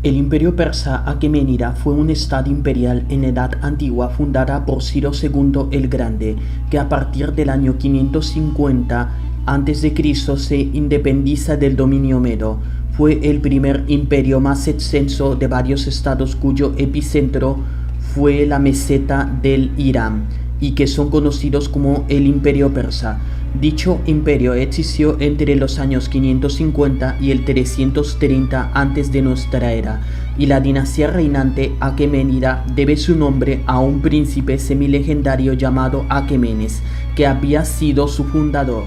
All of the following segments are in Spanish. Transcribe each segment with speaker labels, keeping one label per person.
Speaker 1: El imperio persa Aqueménida fue un estado imperial en Edad Antigua fundada por Ciro II el Grande, que a partir del año 550 a.C. se independiza del dominio medo. Fue el primer imperio más extenso de varios estados cuyo epicentro fue la meseta del Irán y que son conocidos como el Imperio Persa. Dicho imperio existió entre los años 550 y el 330 antes de nuestra era, y la dinastía reinante Aqueménida debe su nombre a un príncipe semilegendario llamado Aquemenes, que había sido su fundador.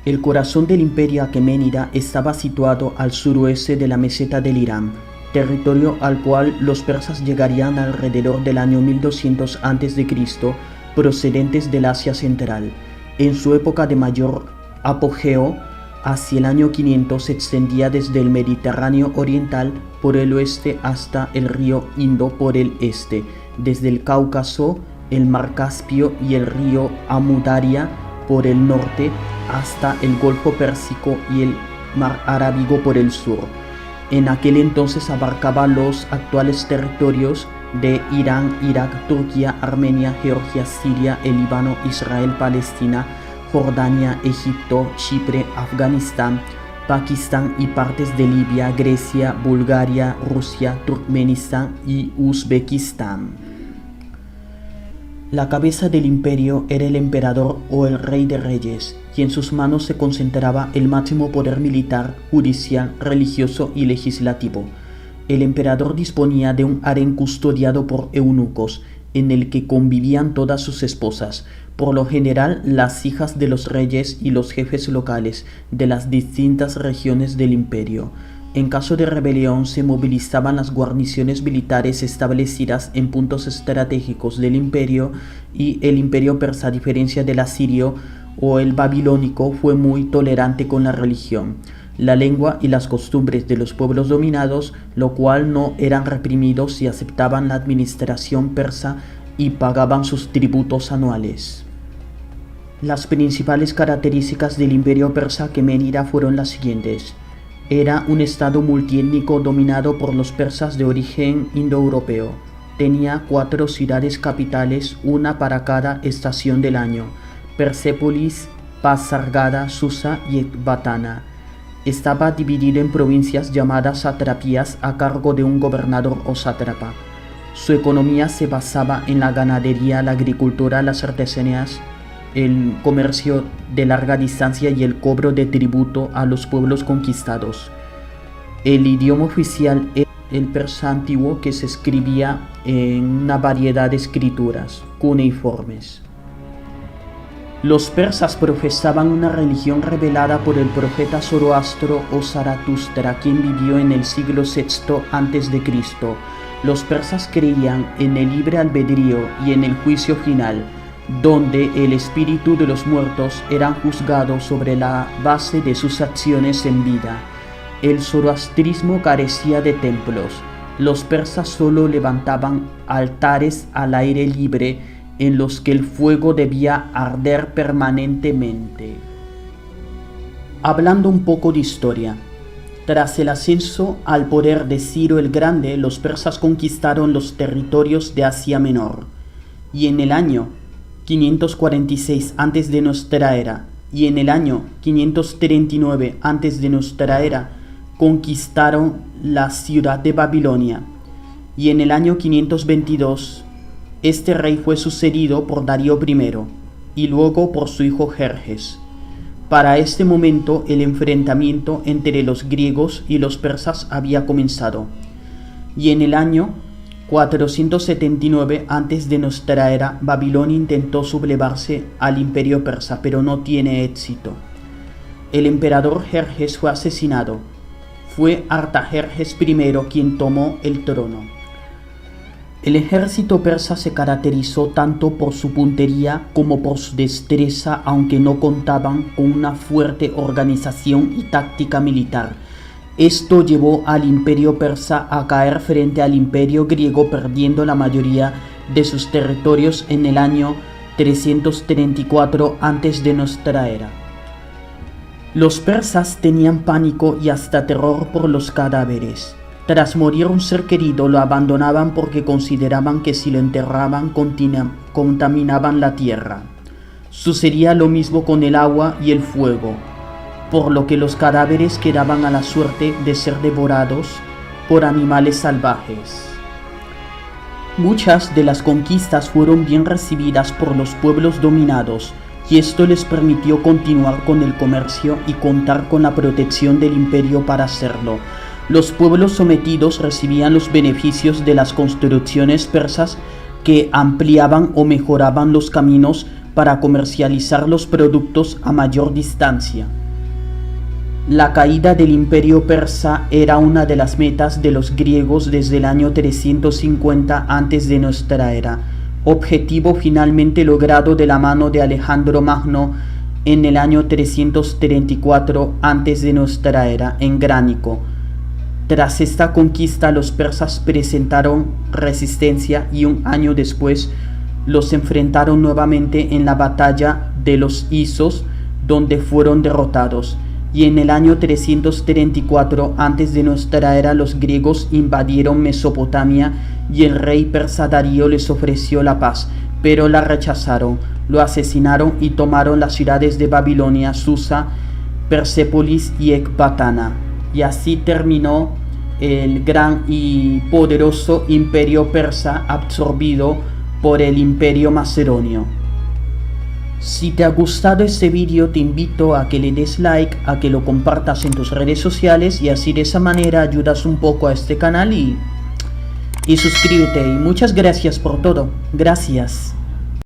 Speaker 1: El corazón del imperio Aqueménida estaba situado al suroeste de la meseta del Irán, territorio al cual los persas llegarían alrededor del año 1200 a.C., procedentes del Asia Central. En su época de mayor apogeo, hacia el año 500 se extendía desde el Mediterráneo oriental por el oeste hasta el río Indo por el este, desde el Cáucaso, el mar Caspio y el río Amudaria por el norte hasta el Golfo Pérsico y el mar Arábigo por el sur. En aquel entonces abarcaba los actuales territorios de Irán, Irak, Turquía, Armenia, Georgia, Siria, el Líbano, Israel, Palestina, Jordania, Egipto, Chipre, Afganistán, Pakistán y partes de Libia, Grecia, Bulgaria, Rusia, Turkmenistán y Uzbekistán. La cabeza del imperio era el emperador o el rey de reyes, y en sus manos se concentraba el máximo poder militar, judicial, religioso y legislativo. El emperador disponía de un harén custodiado por eunucos, en el que convivían todas sus esposas, por lo general las hijas de los reyes y los jefes locales de las distintas regiones del imperio. En caso de rebelión se movilizaban las guarniciones militares establecidas en puntos estratégicos del imperio, y el imperio persa, a diferencia del asirio o el babilónico, fue muy tolerante con la religión, la lengua y las costumbres de los pueblos dominados, lo cual no eran reprimidos y aceptaban la administración persa y pagaban sus tributos anuales. Las principales características del imperio persa Aqueménida fueron las siguientes. Era un estado multiétnico dominado por los persas de origen indoeuropeo. Tenía 4 ciudades capitales, una para cada estación del año: Persépolis, Pasargada, Susa y Ecbatana. Estaba dividido en provincias llamadas satrapías a cargo de un gobernador o sátrapa. Su economía se basaba en la ganadería, la agricultura, las artesanías, el comercio de larga distancia y el cobro de tributo a los pueblos conquistados. El idioma oficial era el persa antiguo, que se escribía en una variedad de escrituras cuneiformes. Los persas profesaban una religión revelada por el profeta Zoroastro o Zaratustra, quien vivió en el siglo VI a.C. Los persas creían en el libre albedrío y en el juicio final, donde el espíritu de los muertos era juzgado sobre la base de sus acciones en vida. El zoroastrismo carecía de templos. Los persas solo levantaban altares al aire libre en los que el fuego debía arder permanentemente. Hablando un poco de historia. Tras el ascenso al poder de Ciro el Grande, los persas conquistaron los territorios de Asia Menor, y en el año 546 antes de nuestra era y en el año 539 antes de nuestra era conquistaron la ciudad de Babilonia, y en el año 522 este rey fue sucedido por Darío I y luego por su hijo Jerjes. Para este momento el enfrentamiento entre los griegos y los persas había comenzado, y en el año 479 antes de nuestra era, Babilonia intentó sublevarse al imperio persa, pero no tiene éxito. El emperador Jerjes fue asesinado. Fue Artajerjes I quien tomó el trono. El ejército persa se caracterizó tanto por su puntería como por su destreza, aunque no contaban con una fuerte organización y táctica militar. Esto llevó al imperio persa a caer frente al imperio griego, perdiendo la mayoría de sus territorios en el año 334 antes de nuestra era. Los persas tenían pánico y hasta terror por los cadáveres. Tras morir un ser querido lo abandonaban porque consideraban que si lo enterraban contaminaban la tierra. Sucedía lo mismo con el agua y el fuego, por lo que los cadáveres quedaban a la suerte de ser devorados por animales salvajes. Muchas de las conquistas fueron bien recibidas por los pueblos dominados, y esto les permitió continuar con el comercio y contar con la protección del imperio para hacerlo. Los pueblos sometidos recibían los beneficios de las construcciones persas que ampliaban o mejoraban los caminos para comercializar los productos a mayor distancia. La caída del imperio persa era una de las metas de los griegos desde el año 350 antes de nuestra era, objetivo finalmente logrado de la mano de Alejandro Magno en el año 334 antes de nuestra era en Gránico. Tras esta conquista los persas presentaron resistencia y un año después los enfrentaron nuevamente en la batalla de los Isos, donde fueron derrotados. Y en el año 334 antes de nuestra era los griegos invadieron Mesopotamia y el rey persa Darío les ofreció la paz, pero la rechazaron, lo asesinaron y tomaron las ciudades de Babilonia, Susa, Persépolis y Ecbatana. Y así terminó el gran y poderoso imperio persa absorbido por el imperio macedonio. Si te ha gustado este vídeo te invito a que le des like, a que lo compartas en tus redes sociales y así de esa manera ayudas un poco a este canal y suscríbete. Y muchas gracias por todo. Gracias.